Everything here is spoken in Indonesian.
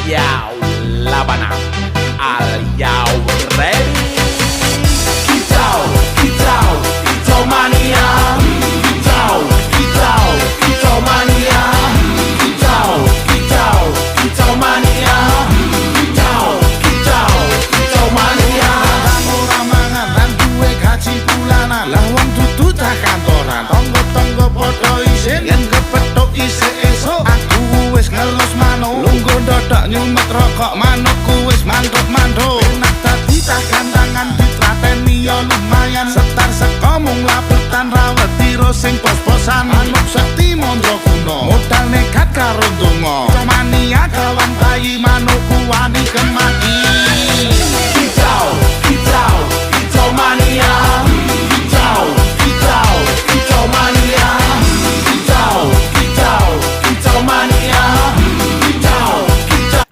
Yau Labana. Are you ready? Kicau, kicau, kicau mania. Kicau, kicau, kicau mania. Kicau, kicau, kicau mania. Kicau, kicau, kicau mania. Ora mangan lan duwe gaji bulanan, lah wong dudu cah kantoran. Tonggo-tonggo padha isin yen kepethuk isih esuk. Aku wis ngelus manuk, lungguh ndodok nyumet rokok, manukku wis mantuk-mantuk. Enak dadi cah gantangan, ditrateni ya lumayan. Setar seko mung lapetan rawet tiro sing pos-posan. Manuk sekti mondro kuno, modal nekat karo donga. Mania kawan bayi manukku wani kemaki. Kicau, kicau, kicau mania. Kicau, kicau, kicau mania. Kicau, kicau, kicau mania. Kicau, kicau.